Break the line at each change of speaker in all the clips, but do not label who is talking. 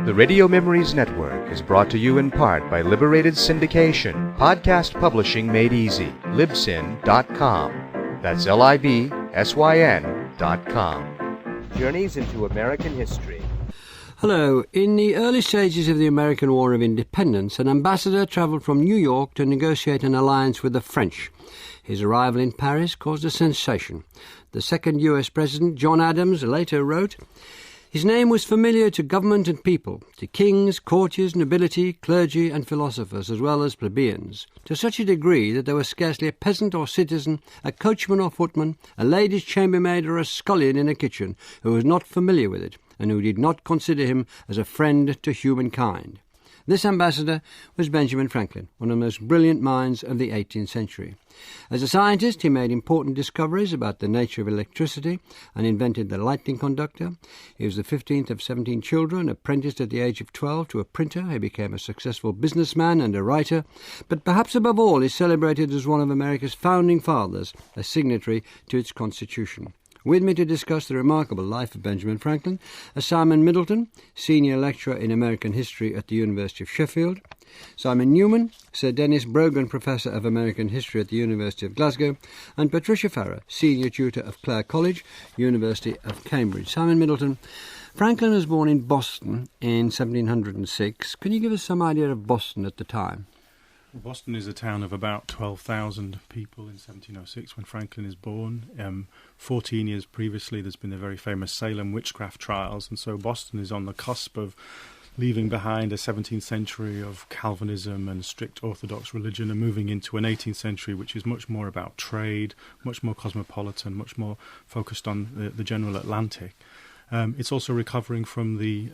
The Radio Memories Network is brought to you in part by Liberated Syndication, podcast publishing made easy, libsyn.com. That's libsyn.com. Journeys into American history.
Hello. In the early stages of the American War of Independence, an ambassador travelled from New York to negotiate an alliance with the French. His arrival in Paris caused a sensation. The second US President, John Adams, later wrote, "His name was familiar to government and people, to kings, courtiers, nobility, clergy and philosophers, as well as plebeians, to such a degree that there was scarcely a peasant or citizen, a coachman or footman, a lady's chambermaid or a scullion in a kitchen, who was not familiar with it, and who did not consider him as a friend to humankind." This ambassador was Benjamin Franklin, one of the most brilliant minds of the 18th century. As a scientist, he made important discoveries about the nature of electricity and invented the lightning conductor. He was the 15th of 17 children, apprenticed at the age of 12 to a printer. He became a successful businessman and a writer, but perhaps above all is celebrated as one of America's founding fathers, a signatory to its Constitution. With me to discuss the remarkable life of Benjamin Franklin are Simon Middleton, Senior Lecturer in American History at the University of Sheffield, Simon Newman, Sir Dennis Brogan Professor of American History at the University of Glasgow, and Patricia Farrer, Senior Tutor of Clare College, University of Cambridge. Simon Middleton, Franklin was born in Boston in 1706. Can you give us some idea of Boston at the time?
Boston is a town of about 12,000 people in 1706 when Franklin is born. 14 years previously, there's been the very famous Salem witchcraft trials, and so Boston is on the cusp of leaving behind a 17th century of Calvinism and strict Orthodox religion and moving into an 18th century which is much more about trade, much more cosmopolitan, much more focused on the general Atlantic. It's also recovering from the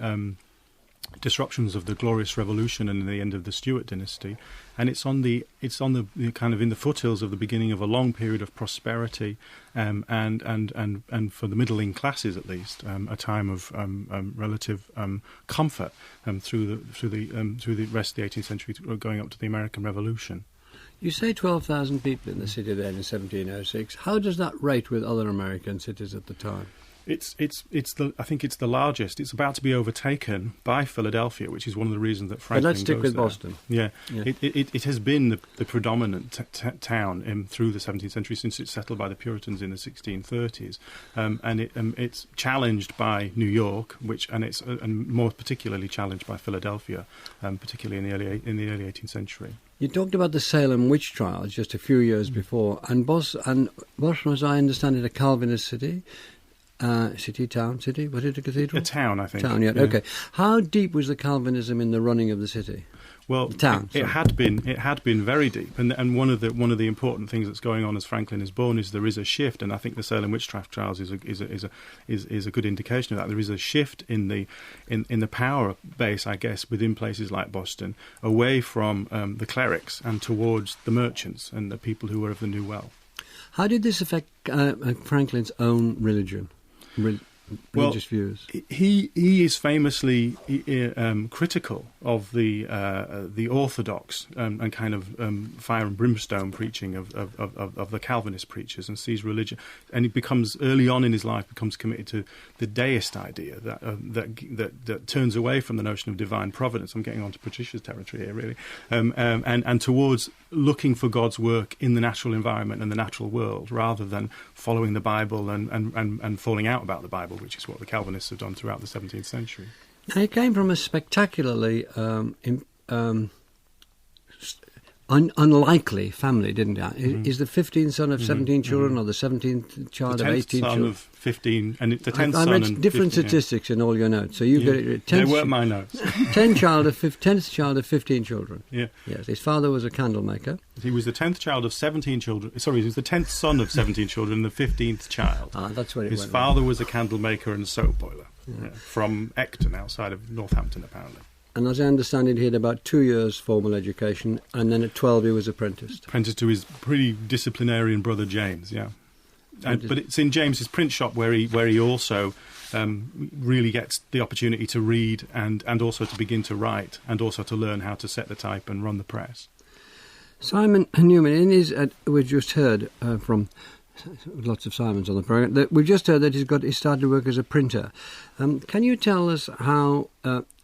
disruptions of the Glorious Revolution and the end of the Stuart dynasty, and it's on the kind of in the foothills of the beginning of a long period of prosperity, and for the middling classes at least, a time of relative comfort through the rest of the 18th century, going up to the American Revolution.
You say 12,000 people in the city then in 1706. How does that rate with other American cities at the time?
I think it's the largest. It's about to be overtaken by Philadelphia, which is one of the reasons that Franklin goes there.
But let's stick with Boston.
Yeah. It has been the predominant town through the 17th century since it's settled by the Puritans in the 1630s, and it's challenged by New York, and more particularly challenged by Philadelphia, particularly in the early 18th century.
You talked about the Salem witch trials just a few years before, and Boston, as I understand it, a Calvinist city. City? Was it a cathedral?
A town, I think.
Town, yeah. Okay. How deep was the Calvinism in the running of the city?
Well,
the town.
It had been very deep, and one of the important things that's going on as Franklin is born is there is a shift, and I think the Salem witchcraft trials is a good indication of that. There is a shift in the power base, I guess, within places like Boston, away from the clerics and towards the merchants and the people who were of the new wealth.
How did this affect Franklin's own religion? Religious views.
He is famously critical of the orthodox and kind of fire and brimstone preaching of the Calvinist preachers, and sees religion, and he becomes early on in his life committed to the deist idea that turns away from the notion of divine providence. I'm getting onto Patricia's territory here, really, and towards looking for God's work in the natural environment and the natural world, rather than following the Bible and falling out about the Bible, which is what the Calvinists have done throughout the 17th century.
Now, he came from a spectacularly unlikely family, didn't he? Mm-hmm. Is the 15th son of 17 children, or the 17th child of 18 children? The 10th son of 15, and the 10th son. I read different 15, statistics in all your notes, so you get it.
They weren't my notes.
10th child of 15 children.
Yeah.
Yes, his father was a candle maker.
He was the 10th child of 17 children. Sorry, he was the 10th son of 17 children, and the 15th child.
That's where it
His
went
father
wrong.
Was a candle maker and a soap boiler from Ecton, outside of Northampton, apparently.
And as I understand it, he had about 2 years formal education, and then at 12 he was apprenticed.
Apprenticed to his pretty disciplinarian brother James, yeah. But it's in James's print shop where he also really gets the opportunity to read and also to begin to write, and also to learn how to set the type and run the press.
Simon Newman, in his, we just heard from Lots of Simons on the programme. We've just heard that he started work as a printer. Can you tell us how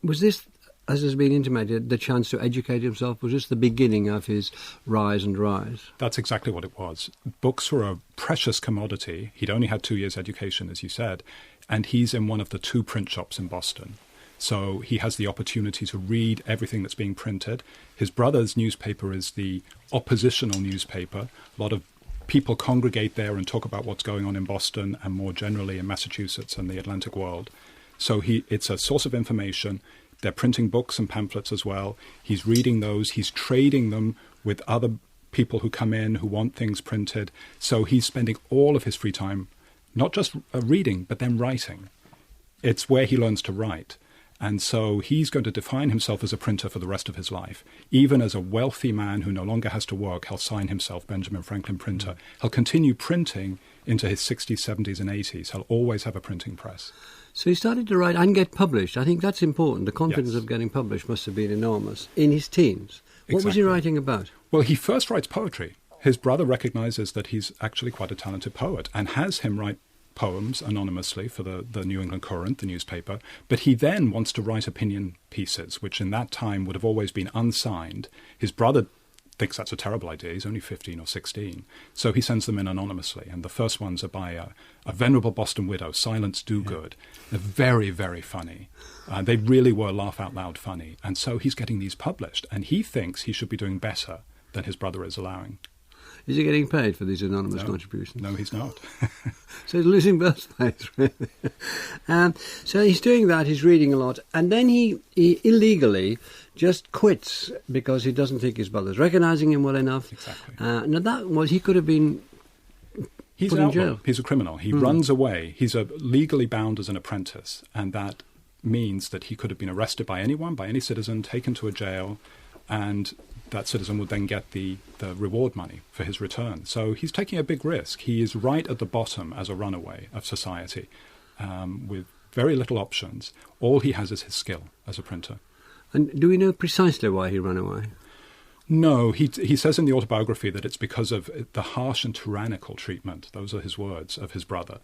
was this, as has been intimated, the chance to educate himself? Was this the beginning of his rise and rise?
That's exactly what it was. Books were a precious commodity. He'd only had 2 years' education, as you said, and he's in one of the 2 print shops in Boston. So he has the opportunity to read everything that's being printed. His brother's newspaper is the oppositional newspaper. A lot of people congregate there and talk about what's going on in Boston and more generally in Massachusetts and the Atlantic world. So it's a source of information. They're printing books and pamphlets as well. He's reading those. He's trading them with other people who come in who want things printed. So he's spending all of his free time not just reading, but then writing. It's where he learns to write. And so he's going to define himself as a printer for the rest of his life. Even as a wealthy man who no longer has to work, he'll sign himself Benjamin Franklin Printer. He'll continue printing into his 60s, 70s and 80s. He'll always have a printing press.
So he started to write and get published. I think that's important. The confidence of getting published must have been enormous. In his teens. What was he writing about?
Well, he first writes poetry. His brother recognizes that he's actually quite a talented poet and has him write poems anonymously for the New England Courant, the newspaper, but he then wants to write opinion pieces, which in that time would have always been unsigned. His brother thinks that's a terrible idea. He's only 15 or 16. So he sends them in anonymously, and the first ones are by a venerable Boston widow, Silence Dogood. They're very, very funny. They really were laugh-out-loud funny, and so he's getting these published, and he thinks he should be doing better than his brother is allowing.
Is he getting paid for these anonymous contributions?
No, he's not.
So he's losing both ways, really. So he's doing that, he's reading a lot, and then he illegally just quits because he doesn't think his brother's recognising him well enough.
Exactly.
Now he could have been put in jail.
He's a criminal. He runs away. He's legally bound as an apprentice, and that means that he could have been arrested by anyone, by any citizen, taken to a jail, and that citizen would then get the reward money for his return. So he's taking a big risk. He is right at the bottom as a runaway of society with very little options. All he has is his skill as a printer.
And do we know precisely why he ran away?
No, he says in the autobiography that it's because of the harsh and tyrannical treatment, those are his words, of his brother.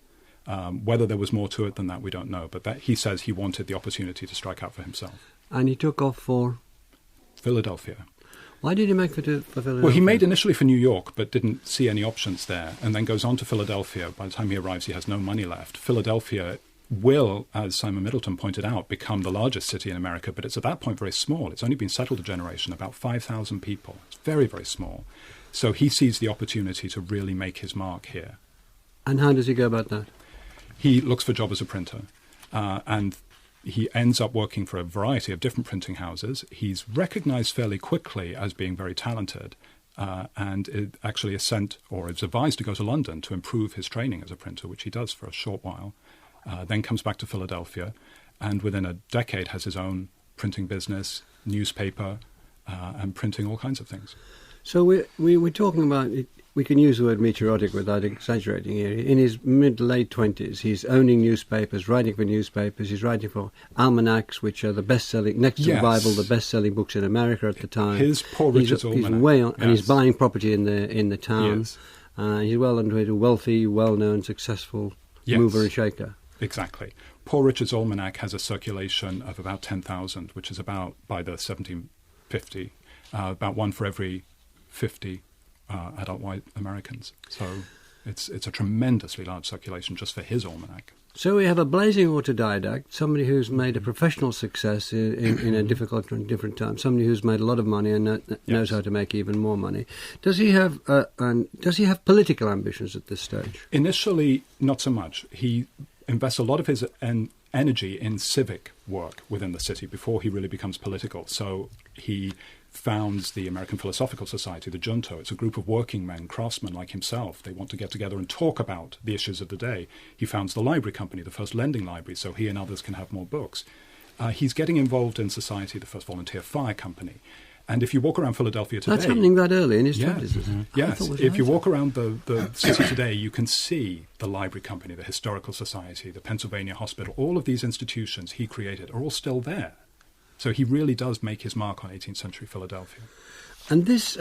Whether there was more to it than that, we don't know. But that he says he wanted the opportunity to strike out for himself. And
he took off for?
Philadelphia.
Why did he make for Philadelphia?
Well, he made initially for New York, but didn't see any options there, and then goes on to Philadelphia. By the time he arrives, he has no money left. Philadelphia will, as Simon Middleton pointed out, become the largest city in America, but it's at that point very small. It's only been settled a generation, about 5,000 people. It's very, very small. So he sees the opportunity to really make his mark here.
And how does he go about that?
He looks for a job as a printer, and he ends up working for a variety of different printing houses. He's recognized fairly quickly as being very talented, and it actually is sent or is advised to go to London to improve his training as a printer, which he does for a short while, then comes back to Philadelphia, and within a decade has his own printing business, newspaper, and printing all kinds of things.
So we're talking about it. We can use the word meteoric without exaggerating here. In his mid-late 20s, he's owning newspapers, writing for newspapers. He's writing for almanacs, which are the best-selling, next to the Bible, the best-selling books in America at the time.
His Poor Richard's Almanac.
He's way on, and he's buying property in the town. Yes. He's well on the way to wealthy, well-known, successful mover and shaker.
Exactly. Poor Richard's Almanac has a circulation of about 10,000, which is about, by the 1750, about one for every 50 adult white Americans. So it's a tremendously large circulation just for his almanac.
So we have a blazing autodidact, somebody who's made a professional success in a difficult and different time, somebody who's made a lot of money and knows how to make even more money. Does he have political ambitions at this stage?
Initially, not so much. He invests a lot of his energy in civic work within the city before he really becomes political. So he founds the American Philosophical Society, the Junto. It's a group of working men, craftsmen like himself. They want to get together and talk about the issues of the day. He founds the Library Company, the first lending library, so he and others can have more books. He's getting involved in society, the first volunteer fire company. And if you walk around Philadelphia today...
That's happening that early in his 20s, isn't it?
Yes. If you walk around the city today, you can see the Library Company, the Historical Society, the Pennsylvania Hospital. All of these institutions he created are all still there. So he really does make his mark on 18th century Philadelphia.
And this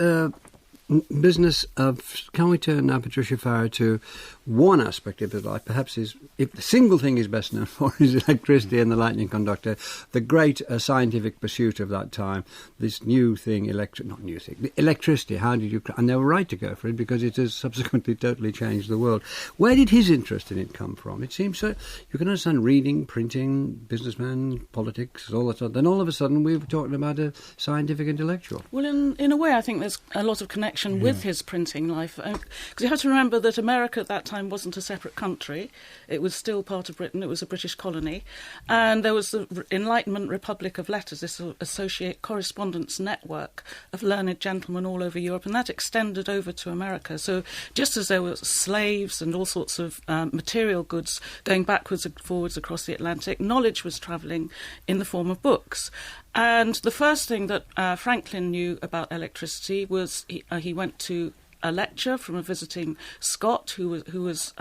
business of, can we turn now, Patricia Farrar, to one aspect of his life, perhaps if the single thing he's best known for is electricity and the lightning conductor, the great scientific pursuit of that time, this new thing, electricity, how did you, and they were right to go for it because it has subsequently totally changed the world. Where did his interest in it come from? It seems so, you can understand reading, printing, businessman, politics, all that stuff, then all of a sudden we were talking about a scientific intellectual.
Well, in a way, I think there's a lot of connection with his printing life. Because you have to remember that America at that time wasn't a separate country. It was still part of Britain. It was a British colony. And there was the Enlightenment Republic of Letters, this associate correspondence network of learned gentlemen all over Europe, and that extended over to America. So just as there were slaves and all sorts of material goods going backwards and forwards across the Atlantic, knowledge was travelling in the form of books. And the first thing that Franklin knew about electricity was he went to a lecture from a visiting Scot who was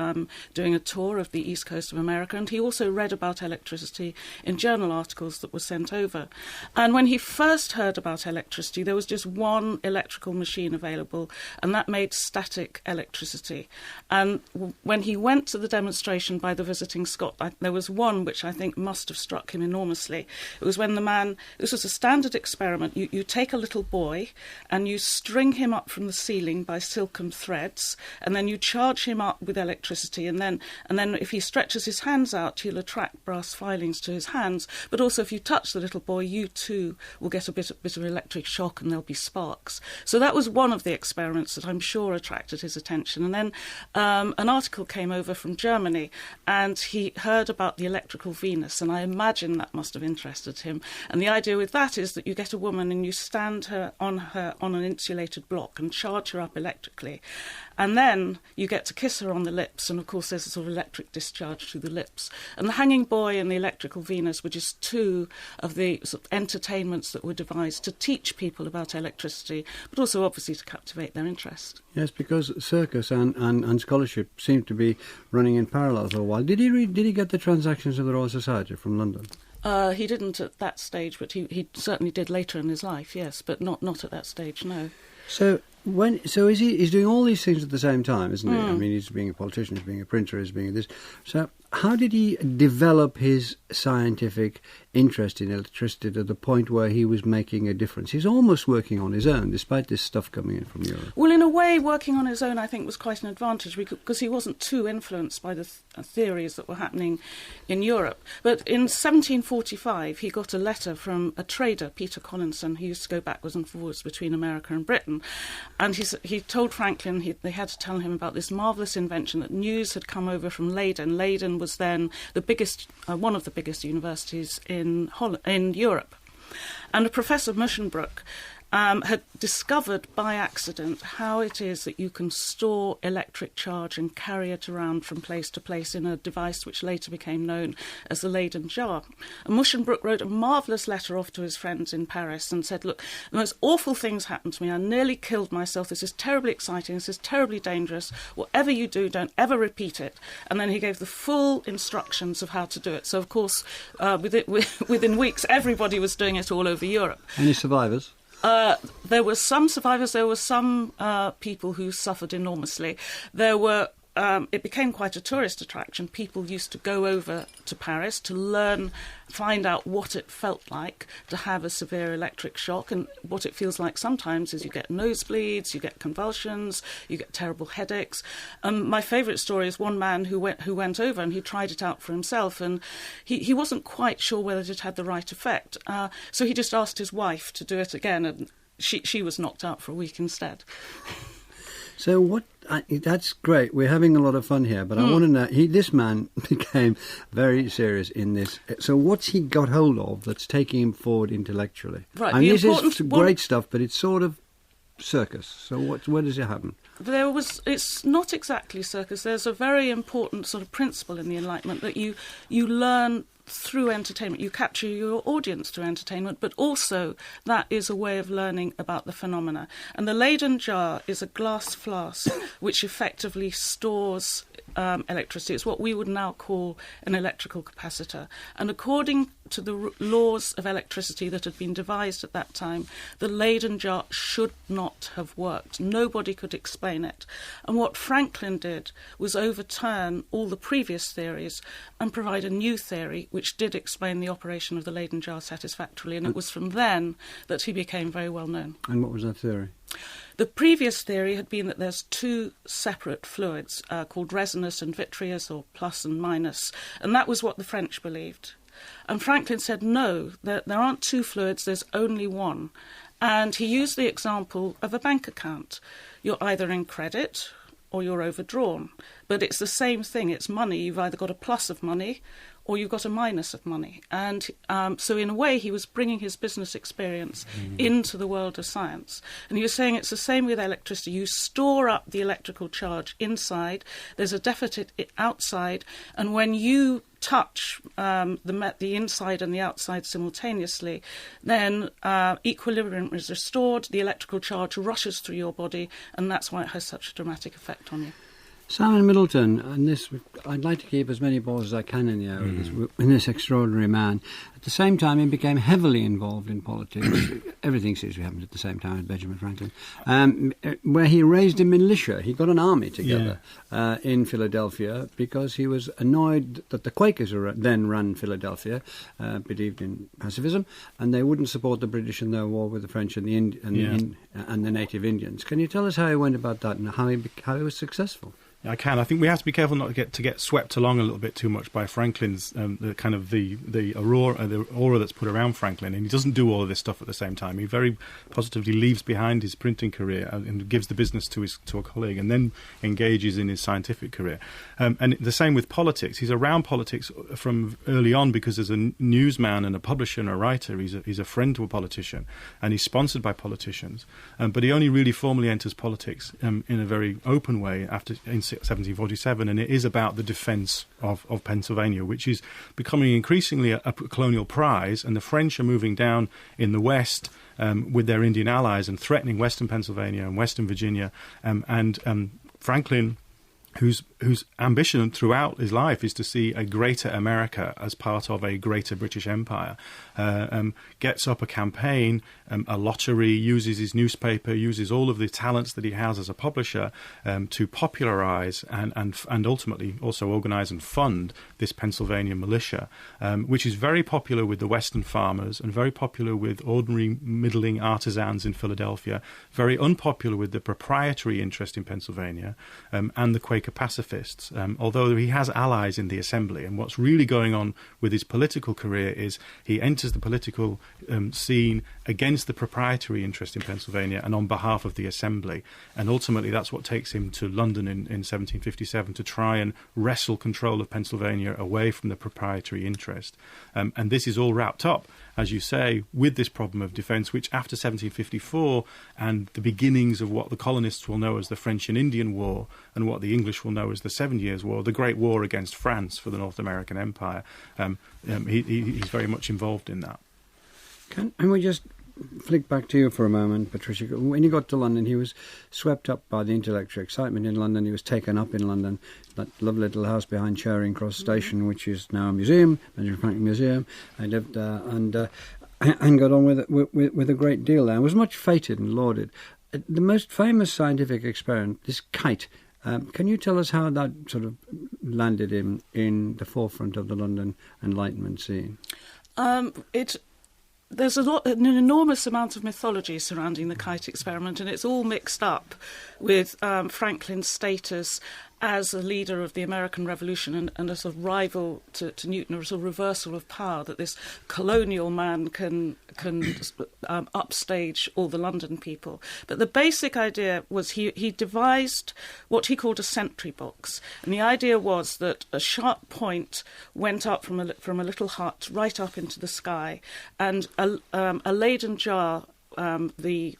doing a tour of the east coast of America, and he also read about electricity in journal articles that were sent over. And when he first heard about electricity, there was just one electrical machine available, and that made static electricity. And when he went to the demonstration by the visiting Scot, there was one which I think must have struck him enormously. It was when this was a standard experiment, you take a little boy and you string him up from the ceiling by silken threads, and then you charge him up with electricity, and then if he stretches his hands out, he'll attract brass filings to his hands. But also, if you touch the little boy, you too will get a bit of electric shock, and there'll be sparks. So that was one of the experiments that I'm sure attracted his attention. And then an article came over from Germany, and he heard about the electrical Venus, and I imagine that must have interested him. And the idea with that is that you get a woman and you stand her on an insulated block and charge her up electrically, and then you get to kiss her on the lips, and of course there's a sort of electric discharge through the lips. And the Hanging Boy and the Electrical Venus were just two of the sort of entertainments that were devised to teach people about electricity, but also obviously to captivate their interest. Yes,
because circus and scholarship seem to be running in parallel for a while. Did he get the Transactions of the Royal Society from London?
He didn't at that stage, but he certainly did later in his life, yes, but not at that stage, no.
So he's doing all these things at the same time, isn't he? I mean, he's being a politician, he's being a printer, he's being this. So how did he develop his scientific interest in electricity to the point where he was making a difference? He's almost working on his own, despite this stuff coming in from Europe.
Well, in a way, working on his own, I think, was quite an advantage because he wasn't too influenced by the theories that were happening in Europe. But in 1745, he got a letter from a trader, Peter Collinson, who used to go backwards and forwards between America and Britain. And he told Franklin they had to tell him about this marvellous invention that news had come over from Leiden. Leiden was then the biggest, one of the biggest universities in Europe. And Professor Muschenbroek had discovered by accident how it is that you can store electric charge and carry it around from place to place in a device which later became known as the Leyden jar. And Muschenbroek wrote a marvellous letter off to his friends in Paris and said, look, the most awful things happened to me. I nearly killed myself. This is terribly exciting. This is terribly dangerous. Whatever you do, don't ever repeat it. And then he gave the full instructions of how to do it. So, of course, within weeks, everybody was doing it all over Europe.
Any survivors?
There were some survivors. There were some people who suffered enormously. There were. It became quite a tourist attraction. People used to go over to Paris to find out what it felt like to have a severe electric shock. And what it feels like sometimes is you get nosebleeds, you get convulsions, you get terrible headaches. My favourite story is one man who went over and he tried it out for himself, and he wasn't quite sure whether it had the right effect. So he just asked his wife to do it again, and she was knocked out for a week instead.
So that's great. We're having a lot of fun here, but I want to know, this man became very serious in this. So what's he got hold of that's taking him forward intellectually?
Right.
I mean, this is great stuff, but it's sort of circus. So where does it happen?
It's not exactly circus. There's a very important sort of principle in the Enlightenment that you learn through entertainment. You capture your audience through entertainment, but also that is a way of learning about the phenomena. And the Leyden jar is a glass flask which effectively stores electricity. It's what we would now call an electrical capacitor. And according to the laws of electricity that had been devised at that time, the Leyden jar should not have worked. Nobody could explain it. And what Franklin did was overturn all the previous theories and provide a new theory which did explain the operation of the Leyden jar satisfactorily. And it was from then that he became very well known.
And what was that theory?
The previous theory had been that there's two separate fluids called resinous and vitreous, or plus and minus, and that was what the French believed. And Franklin said, no, there aren't two fluids, there's only one. And he used the example of a bank account. You're either in credit or you're overdrawn, but it's the same thing, it's money. You've either got a plus of money or you've got a minus of money. And so in a way he was bringing his business experience into the world of science. And he was saying it's the same with electricity. You store up the electrical charge inside, there's a deficit outside, and when you touch the inside and the outside simultaneously, then equilibrium is restored, the electrical charge rushes through your body, and that's why it has such a dramatic effect on you.
Simon Middleton, and this, I'd like to keep as many balls as I can in the air in this extraordinary man. At the same time, he became heavily involved in politics. Everything seems to have happened at the same time as Benjamin Franklin, where he raised a militia. He got an army together in Philadelphia because he was annoyed that the Quakers then ran Philadelphia, believed in pacifism, and they wouldn't support the British in their war with the French and the native Indians. Can you tell us how he went about that and how he was successful?
I can. I think we have to be careful not to get swept along a little bit too much by Franklin's the aura that's put around Franklin, and he doesn't do all of this stuff at the same time. He very positively leaves behind his printing career and gives the business to a colleague, and then engages in his scientific career. And the same with politics. He's around politics from early on because as a newsman and a publisher and a writer, he's a friend to a politician, and he's sponsored by politicians. But he only really formally enters politics in a very open way in 1747, and it is about the defence of Pennsylvania, which is becoming increasingly a colonial prize, and the French are moving down in the west with their Indian allies and threatening western Pennsylvania and western Virginia, and Franklin, whose ambition throughout his life is to see a greater America as part of a greater British Empire, gets up a campaign, a lottery, uses his newspaper, uses all of the talents that he has as a publisher to popularise and ultimately also organise and fund this Pennsylvania militia, which is very popular with the Western farmers and very popular with ordinary middling artisans in Philadelphia, very unpopular with the proprietary interest in Pennsylvania and the Quaker pacifists, although he has allies in the Assembly. And what's really going on with his political career is he enters the political scene against the proprietary interest in Pennsylvania and on behalf of the Assembly. And ultimately that's what takes him to London in 1757 to try and wrestle control of Pennsylvania away from the proprietary interest. And this is all wrapped up, as you say, with this problem of defence, which after 1754 and the beginnings of what the colonists will know as the French and Indian War and what the English will know as the 7 Years' War, the Great War against France for the North American Empire, he's very much involved in that.
Can we just flick back to you for a moment, Patricia? When he got to London, he was swept up by the intellectual excitement in London. He was taken up in London, that lovely little house behind Charing Cross Station, which is now a museum, Benjamin Franklin Museum. I lived there and got on with a great deal there. I was much feted and lauded. The most famous scientific experiment, this kite. Can you tell us how that sort of landed him in the forefront of the London Enlightenment scene?
There's an enormous amount of mythology surrounding the kite experiment, and it's all mixed up with Franklin's status as a leader of the American Revolution and a sort of rival to Newton, or a sort of reversal of power, that this colonial man can upstage all the London people. But the basic idea was he devised what he called a sentry box, and the idea was that a sharp point went up from a little hut right up into the sky, and a Leyden jar, the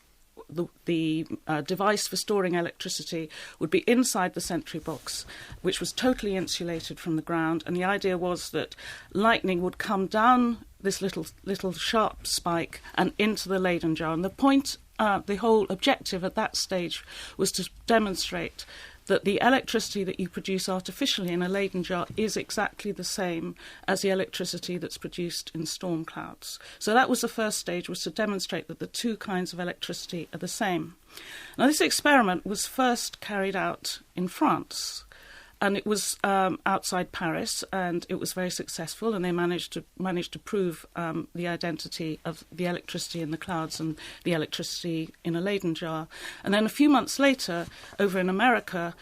device for storing electricity, would be inside the sentry box, which was totally insulated from the ground. And the idea was that lightning would come down this little sharp spike and into the Leyden jar. And the whole objective at that stage was to demonstrate that the electricity that you produce artificially in a Leyden jar is exactly the same as the electricity that's produced in storm clouds. So that was the first stage, was to demonstrate that the two kinds of electricity are the same. Now, this experiment was first carried out in France, and it was outside Paris, and it was very successful, and they managed to prove the identity of the electricity in the clouds and the electricity in a Leyden jar. And then a few months later, over in America,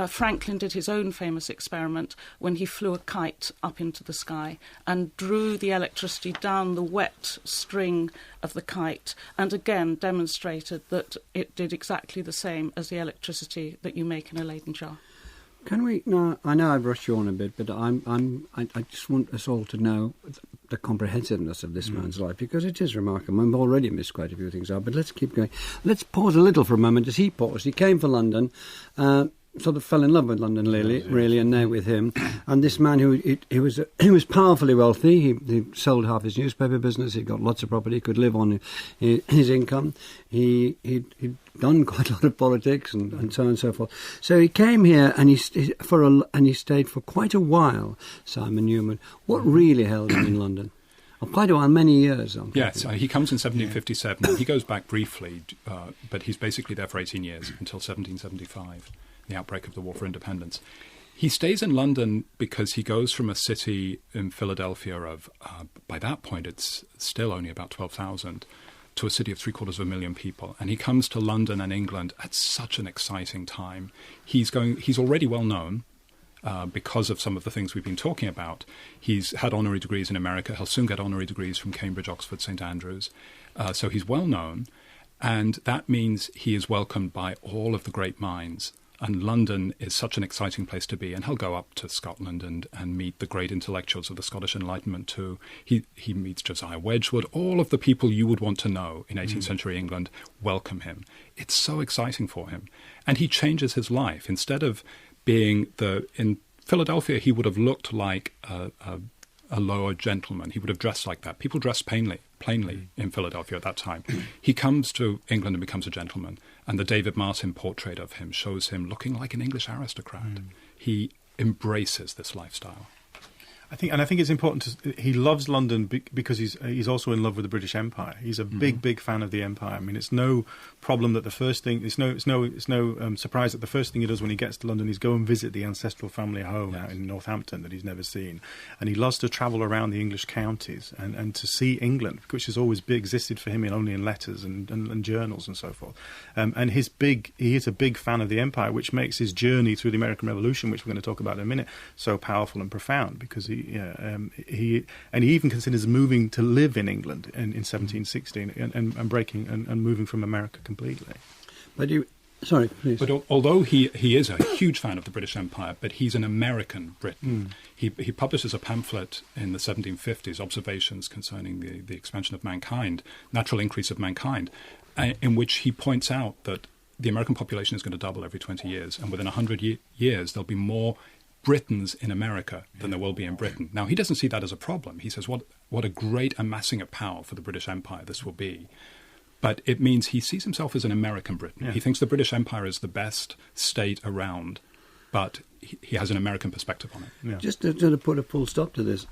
Franklin did his own famous experiment when he flew a kite up into the sky and drew the electricity down the wet string of the kite, and again demonstrated that it did exactly the same as the electricity that you make in a Leyden jar.
Can we? No, I know I've rushed you on a bit, but I just want us all to know the comprehensiveness of this man's life, because it is remarkable. I've already missed quite a few things out, but let's keep going. Let's pause a little for a moment as he paused. He came for London, sort of fell in love with London, really, and now with him. And this man he was powerfully wealthy. He sold half his newspaper business. He got lots of property. He could live on his income. He'd done quite a lot of politics and so on and so forth. So he came here and he stayed for quite a while. Simon Newman, what really held him in London? Quite a while, many years.
Yes, he comes in 1757. He goes back briefly, but he's basically there for 18 years until 1775. The outbreak of the War for Independence. He stays in London because he goes from a city in Philadelphia of, by that point, it's still only about 12,000, to a city of 750,000 people. And he comes to London and England at such an exciting time. He's already well known because of some of the things we've been talking about. He's had honorary degrees in America. He'll soon get honorary degrees from Cambridge, Oxford, St. Andrews. So he's well known. And that means he is welcomed by all of the great minds. And London is such an exciting place to be. And he'll go up to Scotland and meet the great intellectuals of the Scottish Enlightenment too. He meets Josiah Wedgwood. All of the people you would want to know in 18th century England welcome him. It's so exciting for him. And he changes his life. Instead of being in Philadelphia, he would have looked like a lower gentleman. He would have dressed like that. People dressed plainly in Philadelphia at that time. He comes to England and becomes a gentleman. And the David Martin portrait of him shows him looking like an English aristocrat. He embraces this lifestyle.
I think it's important he loves London because he's also in love with the British Empire. He's a big fan of the Empire. I mean, it's no problem that the first thing it's no surprise that the first thing he does when he gets to London is go and visit the ancestral family home out in Northampton that he's never seen, and he loves to travel around the English counties and to see England, which has always existed for him only in letters and journals and so forth. And he is a big fan of the Empire, which makes his journey through the American Revolution, which we're going to talk about in a minute, so powerful and profound, because he even considers moving to live in England in 1716 and breaking and moving from America completely.
But sorry, please.
But although he is a huge fan of the British Empire, but he's an American Briton. He publishes a pamphlet in the 1750s, Observations Concerning the Expansion of Mankind, Natural Increase of Mankind, in which he points out that the American population is going to double every 20 years, and within 100 years there'll be more Britons in America than there will be in Britain. Now, he doesn't see that as a problem. He says, what a great amassing of power for the British Empire this will be. But it means he sees himself as an American Briton. Yeah. He thinks the British Empire is the best state around, but he has an American perspective on it.
Yeah. Just to put a full stop to this,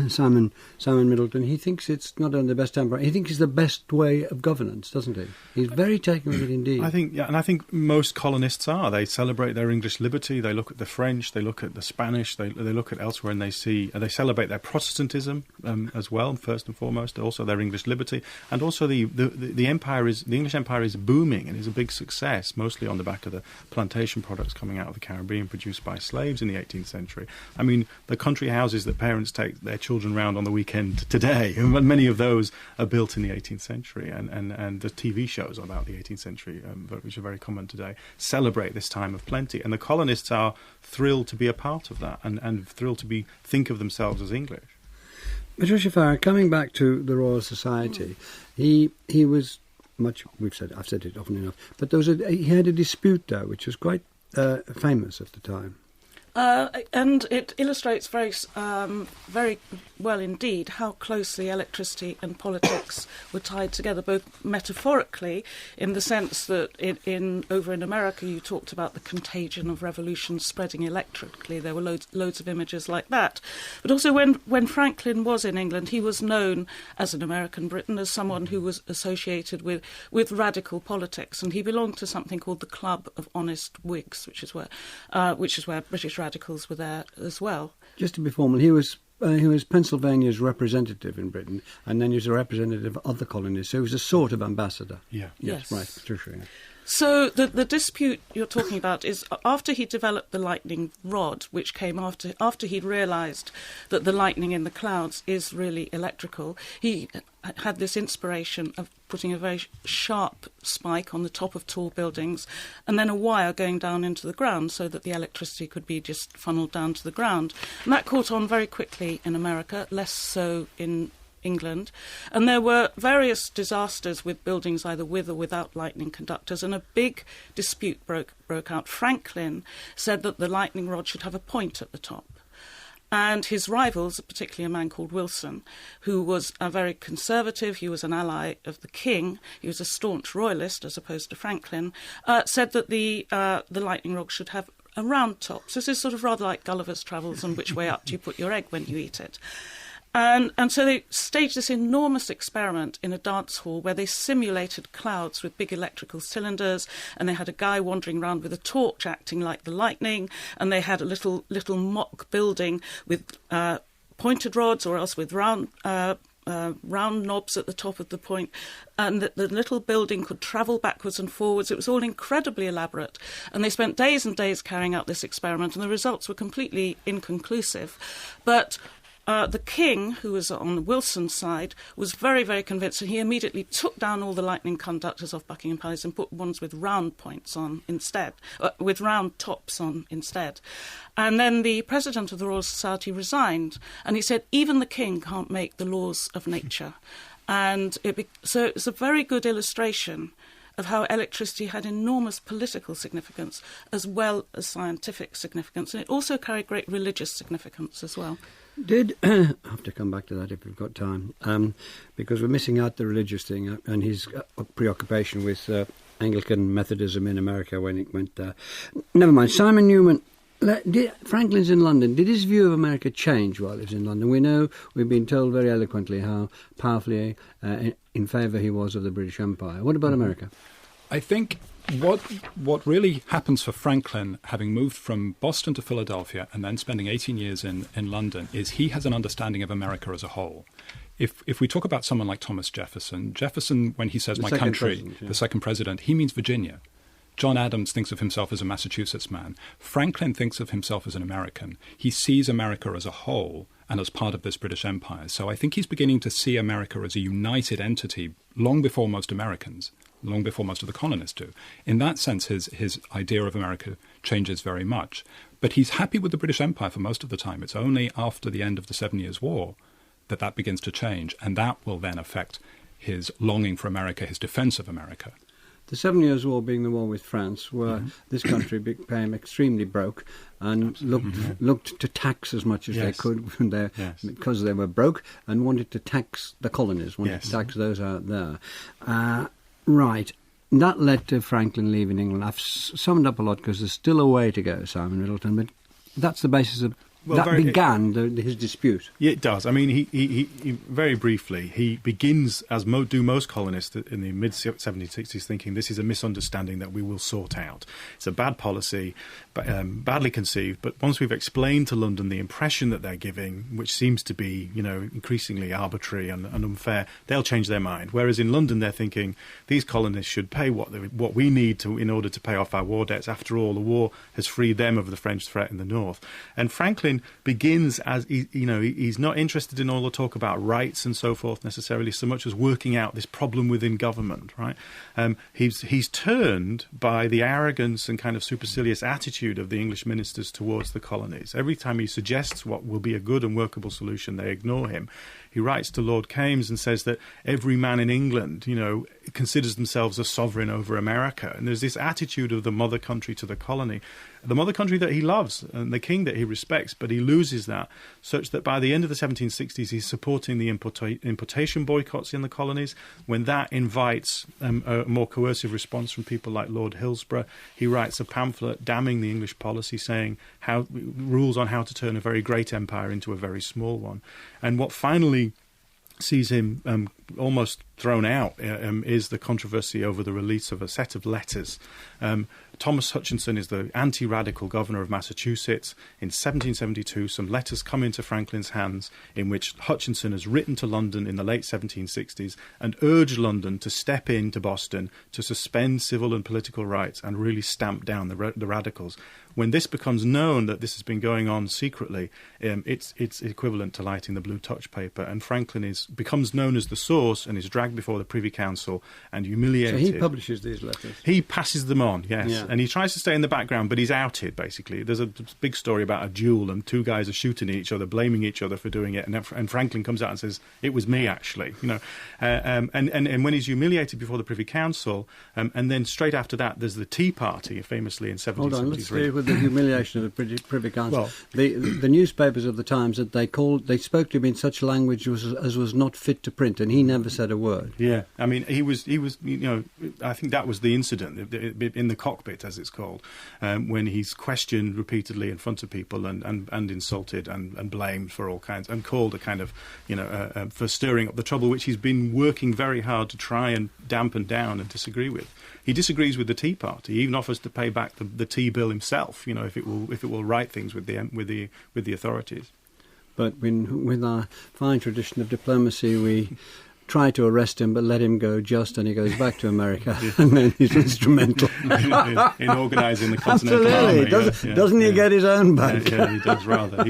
Simon Middleton, he thinks it's not only the best empire, he thinks it's the best way of governance, doesn't he? He's very taken with it indeed.
I think most colonists are. They celebrate their English liberty, they look at the French, they look at the Spanish, they look at elsewhere, and they celebrate their Protestantism as well, first and foremost, also their English liberty, and also the English Empire is booming and is a big success, mostly on the back of the plantation products coming out of the Caribbean, produced by slaves in the 18th century. I mean, the country houses that parents take their children round on the weekend today, many of those are built in the 18th century, and the TV shows about the 18th century, which are very common today, celebrate this time of plenty. And the colonists are thrilled to be a part of that and thrilled to think of themselves as English.
Patricia Farrar, coming back to the Royal Society, he was much, I've said it often enough, but he had a dispute there which was quite famous at the time.
And it illustrates very well indeed how closely electricity and politics were tied together, both metaphorically, in the sense that over in America you talked about the contagion of revolution spreading electrically. There were loads of images like that. But also when Franklin was in England, he was known as an American Briton, as someone who was associated with radical politics, and he belonged to something called the Club of Honest Whigs, which is where British radicals were there as well.
Just to be formal, he was Pennsylvania's representative in Britain, and then he was a representative of the colonies, so he was a sort of ambassador.
Yeah.
Yes.
Right, Patricia. Yeah.
So the dispute you're talking about is after he developed the lightning rod, which came after he'd realised that the lightning in the clouds is really electrical. He had this inspiration of putting a very sharp spike on the top of tall buildings and then a wire going down into the ground so that the electricity could be just funneled down to the ground. And that caught on very quickly in America, less so in England, and there were various disasters with buildings either with or without lightning conductors, and a big dispute broke out. Franklin said that the lightning rod should have a point at the top, and his rivals, particularly a man called Wilson, who was a very conservative, he was an ally of the king, he was a staunch royalist as opposed to Franklin, said that the lightning rod should have a round top. So this is sort of rather like Gulliver's Travels on which way up do you put your egg when you eat it. And so they staged this enormous experiment in a dance hall where they simulated clouds with big electrical cylinders, and they had a guy wandering around with a torch acting like the lightning, and they had a little mock building with pointed rods or else with round knobs at the top of the point, and the little building could travel backwards and forwards. It was all incredibly elaborate, and they spent days and days carrying out this experiment, and the results were completely inconclusive. But the king, who was on Wilson's side, was very, very convinced, and he immediately took down all the lightning conductors off Buckingham Palace and put ones with round points on instead, with round tops on instead. And then the president of the Royal Society resigned, and he said, even the king can't make the laws of nature. And so it's a very good illustration of how electricity had enormous political significance as well as scientific significance, and it also carried great religious significance as well.
I have to come back to that if we've got time, because we're missing out the religious thing and his preoccupation with Anglican Methodism in America when it went there. Never mind. Simon Newman, Franklin's in London. Did his view of America change while he was in London? We've been told very eloquently how powerfully in favour he was of the British Empire. What about America?
I think what really happens for Franklin, having moved from Boston to Philadelphia and then spending 18 years in London, is he has an understanding of America as a whole. If we talk about someone like Thomas Jefferson, when he says my country, the second president, he means Virginia. John Adams thinks of himself as a Massachusetts man. Franklin thinks of himself as an American. He sees America as a whole and as part of this British Empire. So I think he's beginning to see America as a united entity long before most Americans, long before most of the colonists do. In that sense, his idea of America changes very much. But he's happy with the British Empire for most of the time. It's only after the end of the 7 Years' War that begins to change, and that will then affect his longing for America, his defence of America.
The 7 Years' War being the war with France, where this country became extremely broke and looked to tax as much as they could because they were broke, and wanted to tax the colonies, wanted to tax those out there. Right. That led to Franklin leaving England. I've summed up a lot because there's still a way to go, Simon Middleton, but that's the basis of... began his dispute.
Yeah, it does. I mean, he very briefly, he begins, as do most colonists in the mid-1760s, thinking this is a misunderstanding that we will sort out. It's a bad policy, badly conceived, but once we've explained to London the impression that they're giving, which seems to be, increasingly arbitrary and unfair, they'll change their mind. Whereas in London, they're thinking these colonists should pay what we need in order to pay off our war debts. After all, the war has freed them of the French threat in the north. And Franklin begins as he's not interested in all the talk about rights and so forth necessarily so much as working out this problem within government, right? He's turned by the arrogance and kind of supercilious attitude of the English ministers towards the colonies. Every time he suggests what will be a good and workable solution, they ignore him. he writes to Lord Kames and says that every man in England, considers themselves a sovereign over America. And there's this attitude of the mother country to the colony, the mother country that he loves and the king that he respects, but he loses that, such that by the end of the 1760s, he's supporting the importation boycotts in the colonies. When that invites a more coercive response from people like Lord Hillsborough, he writes a pamphlet damning the English policy, saying rules on how to turn a very great empire into a very small one. And what finally sees him almost thrown out is the controversy over the release of a set of letters. Thomas Hutchinson is the anti-radical governor of Massachusetts. In 1772, some letters come into Franklin's hands in which Hutchinson has written to London in the late 1760s and urged London to step into Boston to suspend civil and political rights and really stamp down the radicals. When this becomes known that this has been going on secretly, it's equivalent to lighting the blue touch paper, and Franklin becomes known as the source and is dragged before the Privy Council and humiliated.
So he publishes these letters?
He passes them on, yes.
Yeah.
And he tries to stay in the background, but he's outed, basically. There's a big story about a duel, and two guys are shooting at each other, blaming each other for doing it, and Franklin comes out and says, it was me, actually. And when he's humiliated before the Privy Council, and then straight after that, there's the Tea Party, famously in 1773.
Hold on, let's stay with the humiliation of the Privy Council.
Well,
the newspapers of the times that they spoke to him in such language as was not fit to print, and he never said a word.
Yeah, I mean, he was. I think that was the incident in the cockpit, as it's called, when he's questioned repeatedly in front of people and insulted and blamed for all kinds, and called a kind of, for stirring up the trouble, which he's been working very hard to try and dampen down and disagree with. He disagrees with the Tea Party. He even offers to pay back the tea bill himself, if it will right things with the authorities. But
with our fine tradition of diplomacy, we try to arrest him but let him go just, and he goes back to America. And then he's instrumental
in organising the Continental Army.
Doesn't he get his own back?
Yeah, he does rather.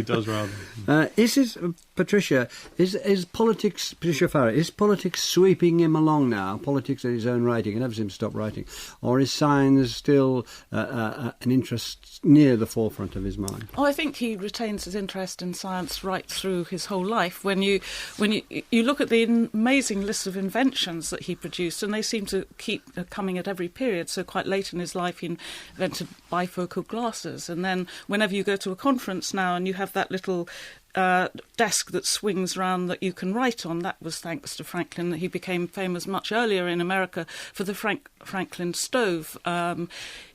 Patricia Farrar, is politics sweeping him along now? Politics at his own writing, and never seems to stop writing, or is science still an interest near the forefront of his mind?
Oh, I think he retains his interest in science right through his whole life. When you look at the amazing list of inventions that he produced, and they seem to keep coming at every period. So quite late in his life, he invented bifocal glasses, and then whenever you go to a conference now and you have that little desk that swings round that you can write on, that was thanks to Franklin that he became famous much earlier in America for the Franklin stove.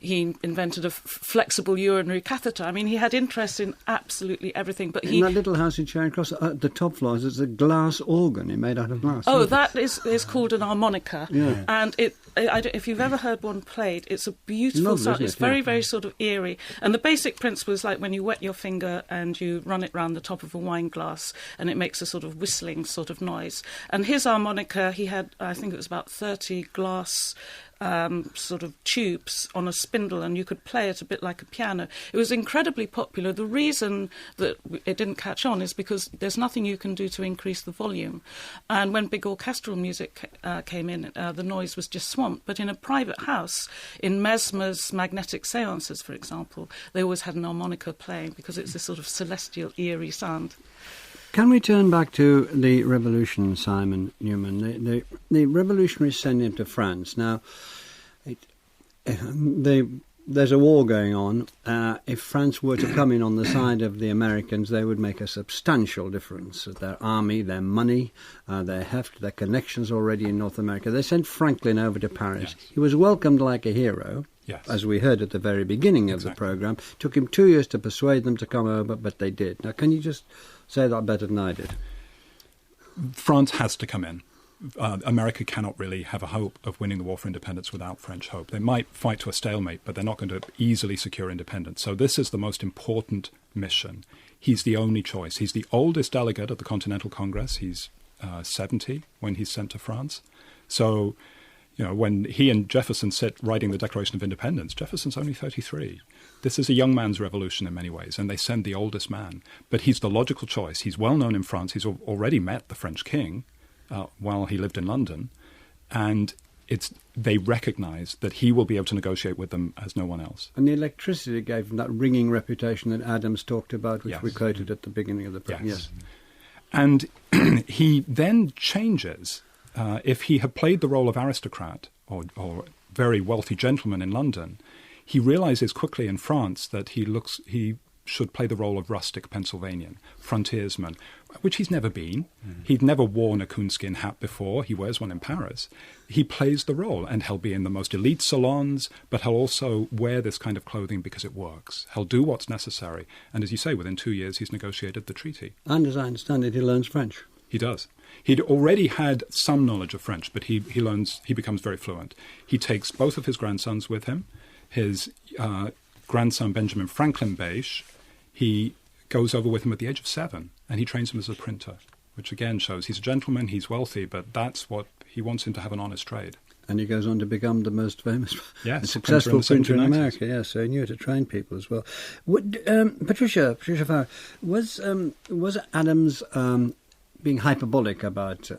He invented a flexible urinary catheter. I mean, he had interest in absolutely everything. But
in that little house in Charing Cross, at the top floors, there's a glass organ made out of glass.
Oh, that is called an harmonica.
Yeah.
And if you've ever heard one played, it's a beautiful sound. It's very, very sort of eerie. And the basic principle is like when you wet your finger and you run it round the top of a wine glass, and it makes a sort of whistling sort of noise. And his harmonica, he had, I think it was about 30 glass sort of tubes on a spindle, and you could play it a bit like a piano. It was incredibly popular. The reason that it didn't catch on is because there's nothing you can do to increase the volume. And when big orchestral music came in, the noise was just swamped. But in a private house, in Mesmer's magnetic seances, for example, they always had an harmonica playing because it's this sort of celestial, eerie sound.
Can we turn back to the revolution, Simon Newman? The revolutionaries sent him to France. Now, there's a war going on. If France were to come in on the side of the Americans, they would make a substantial difference. Their army, their money, their heft, their connections already in North America. They sent Franklin over to Paris. Yes. He was welcomed like a hero.
Yes.
As we heard at the very beginning of the programme. Took him 2 years to persuade them to come over, but they did. Now, can you just say that better than I did?
France has to come in. America cannot really have a hope of winning the war for independence without French hope. They might fight to a stalemate, but they're not going to easily secure independence. So this is the most important mission. He's the only choice. He's the oldest delegate at the Continental Congress. He's 70 when he's sent to France. So, when he and Jefferson sit writing the Declaration of Independence, Jefferson's only 33. This is a young man's revolution in many ways, and they send the oldest man. But he's the logical choice. He's well known in France. He's already met the French king while he lived in London, and they recognise that he will be able to negotiate with them as no one else.
And the electricity gave him that ringing reputation that Adams talked about, which we quoted at the beginning of the program.
Yes. And he then changes. If he had played the role of aristocrat or very wealthy gentleman in London, he realizes quickly in France that he should play the role of rustic Pennsylvanian, frontiersman, which he's never been. He'd never worn a coonskin hat before. He wears one in Paris. He plays the role, and he'll be in the most elite salons, but he'll also wear this kind of clothing because it works. He'll do what's necessary. And as you say, within 2 years, he's negotiated the treaty.
And as I understand it, he learns French.
He does. He'd already had some knowledge of French, but he becomes very fluent. He takes both of his grandsons with him. His grandson, Benjamin Franklin Bache, he goes over with him at the age of 7, and he trains him as a printer, which again shows he's a gentleman, he's wealthy, but that's what he wants him to have, an honest trade.
And he goes on to become the most famous,
printer
successful printer in
1790s.
America. Yes, so he knew how to train people as well. Patricia Farrar, was Adams being hyperbolic about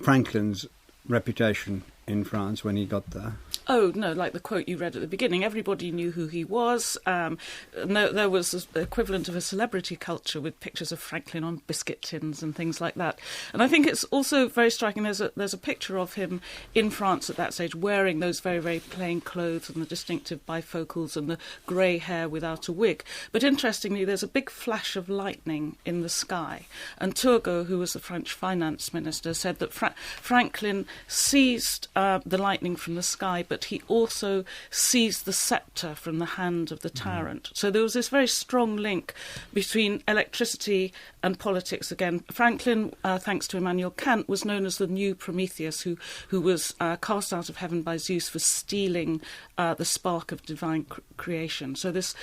Franklin's reputation in France when he got there?
Oh, no, like the quote you read at the beginning, everybody knew who he was. There was the equivalent of a celebrity culture with pictures of Franklin on biscuit tins and things like that. And I think it's also very striking. There's a picture of him in France at that stage wearing those very, very plain clothes and the distinctive bifocals and the grey hair without a wig. But interestingly, there's a big flash of lightning in the sky. And Turgot, who was the French finance minister, said that Franklin seized the lightning from the sky, but he also seized the sceptre from the hand of the tyrant. So there was this very strong link between electricity and politics again. Franklin, thanks to Immanuel Kant, was known as the new Prometheus, who was cast out of heaven by Zeus for stealing the spark of divine creation. So this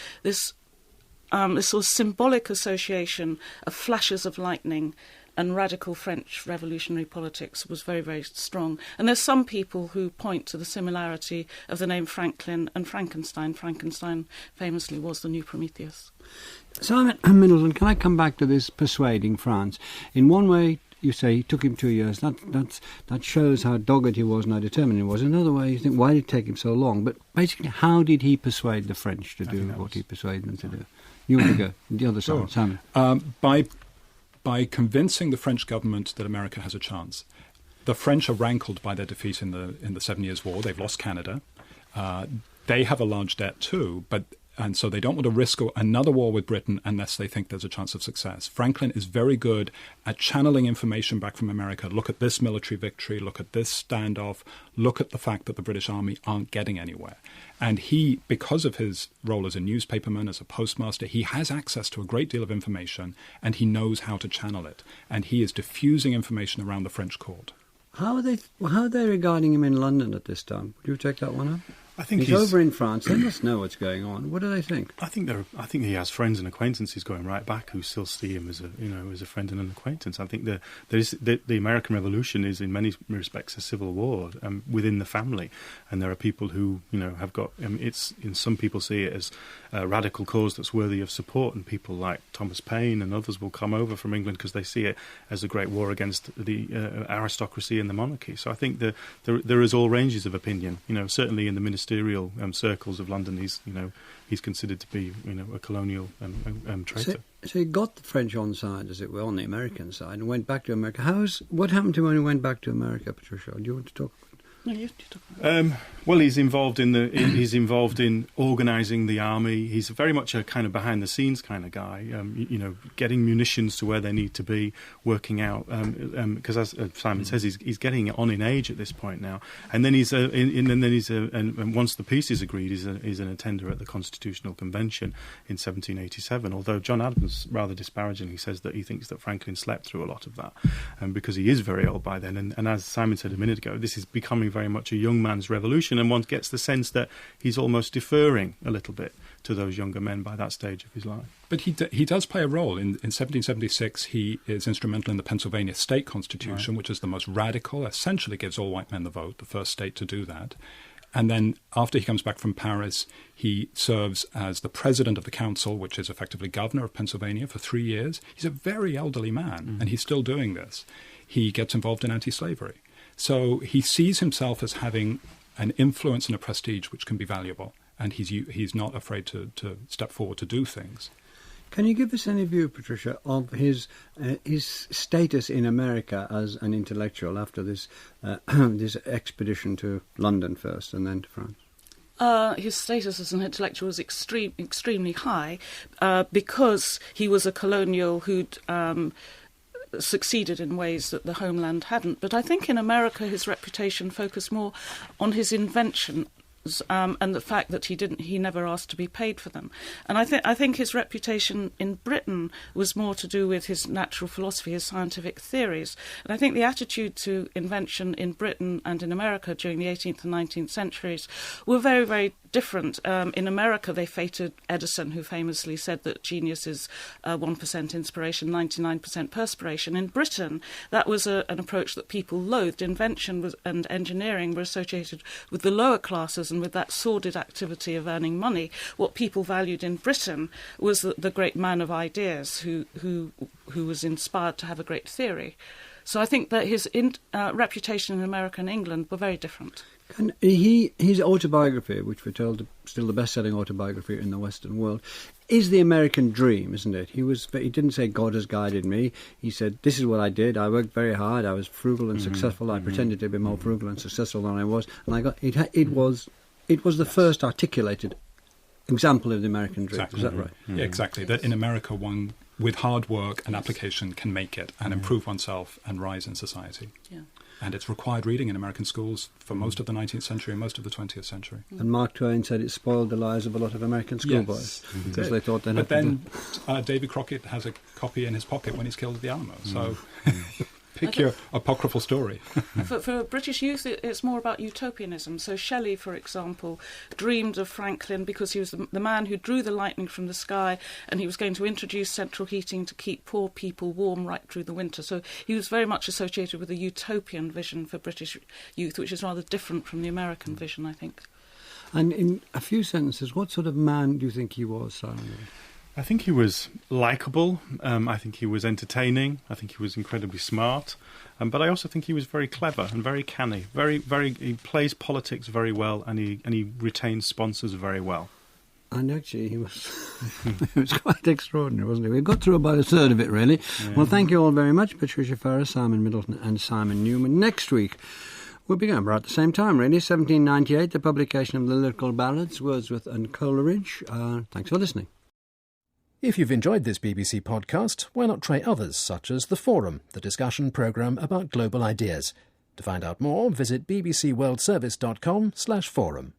sort of symbolic association of flashes of lightning and radical French revolutionary politics was very, very strong. And there's some people who point to the similarity of the name Franklin and Frankenstein. Frankenstein famously was the new Prometheus.
Simon Middleton, can I come back to this persuading France? In one way, you say it took him 2 years. That shows how dogged he was and how determined he was. Another way, you think, why did it take him so long? But basically, how did he persuade the French to do what he persuaded them to do? You want to go the other side, Simon?
By convincing the French government that America has a chance. The French are rankled by their defeat in the 7 Years' War. They've lost Canada. They have a large debt too, and so they don't want to risk another war with Britain unless they think there's a chance of success. Franklin is very good at channeling information back from America. Look at this military victory. Look at this standoff. Look at the fact that the British Army aren't getting anywhere. And he, because of his role as a newspaperman, as a postmaster, he has access to a great deal of information, and he knows how to channel it. And he is diffusing information around the French court.
How are they regarding him in London at this time? Would you take that one up?
I think
he's over in France. They must know what's going on. What do they think?
I think he has friends and acquaintances going right back who still see him as a friend and an acquaintance. I think the American Revolution is in many respects a civil war within the family, and there are people who have got. Some people see it as a radical cause that's worthy of support, and people like Thomas Paine and others will come over from England because they see it as a great war against the aristocracy and the monarchy. So I think there is all ranges of opinion. Certainly in the ministerial circles of London, he's considered to be a colonial traitor.
So he got the French on side, as it were, on the American side, and went back to America. What happened to him when he went back to America, Patricia? Do you want to talk?
No, you talk about it.
Well, he's involved in organising the army. He's very much a kind of behind the scenes kind of guy. Getting munitions to where they need to be, working out because as Simon says, he's getting on in age at this point now. And then and once the peace is agreed, he's an attender at the Constitutional Convention in 1787. Although John Adams rather disparagingly says that he thinks that Franklin slept through a lot of that, because he is very old by then. And as Simon said a minute ago, this is becoming very much a young man's revolution, and one gets the sense that he's almost deferring a little bit to those younger men by that stage of his life.
But he does play a role. In 1776, he is instrumental in the Pennsylvania State Constitution, which is the most radical, essentially gives all white men the vote, the first state to do that. And then after he comes back from Paris, he serves as the president of the council, which is effectively governor of Pennsylvania, for 3 years. He's a very elderly man, and he's still doing this. He gets involved in anti-slavery. So he sees himself as having an influence and a prestige which can be valuable, and he's not afraid to step forward to do things.
Can you give us any view, Patricia, of his status in America as an intellectual after this this expedition to London first and then to France?
His status as an intellectual was extremely high because he was a colonial who'd succeeded in ways that the homeland hadn't. But I think in America his reputation focused more on his inventions and the fact that he never asked to be paid for them. And I think his reputation in Britain was more to do with his natural philosophy, his scientific theories. And I think the attitude to invention in Britain and in America during the 18th and 19th centuries were very, very different. In America, they feted Edison, who famously said that genius is 1% inspiration, 99% perspiration. In Britain, that was an approach that people loathed. Invention and engineering were associated with the lower classes and with that sordid activity of earning money. What people valued in Britain was the great man of ideas who was inspired to have a great theory. So I think that his reputation in America and England were very different.
And his autobiography, which we're told is still the best-selling autobiography in the Western world, is the American dream, isn't it? He didn't say God has guided me. He said, this is what I did. I worked very hard. I was frugal and successful. I pretended to be more frugal and successful than I was, and I got it. It was the first articulated example of the American dream.
Exactly.
Is that right?
Yeah, exactly. That in America, one with hard work and application can make it and improve oneself and rise in society.
Yeah.
And it's required reading in American schools for most of the 19th century and most of the 20th century.
And Mark Twain said it spoiled the lives of a lot of American schoolboys because they thought they'd have
But then
to
Davy Crockett has a copy in his pocket when he's killed at the Alamo. So pick your apocryphal story.
For British youth, it's more about utopianism. So Shelley, for example, dreamed of Franklin because he was the man who drew the lightning from the sky, and he was going to introduce central heating to keep poor people warm right through the winter. So he was very much associated with a utopian vision for British youth, which is rather different from the American vision, I think.
And in a few sentences, what sort of man do you think he was, Simon?
I think he was likeable. I think he was entertaining. I think he was incredibly smart. But I also think he was very clever and very canny. He plays politics very well, and he retains sponsors very well.
And actually, he was it was quite extraordinary, wasn't it? We got through about a third of it, really. Yeah. Well, thank you all very much, Patricia Farrar, Simon Middleton and Simon Newman. Next week, we'll be going about the same time, really. 1798, the publication of the Lyrical Ballads, Wordsworth and Coleridge. Thanks for listening.
If you've enjoyed this BBC podcast, why not try others, such as The Forum, the discussion programme about global ideas. To find out more, visit bbcworldservice.com/forum.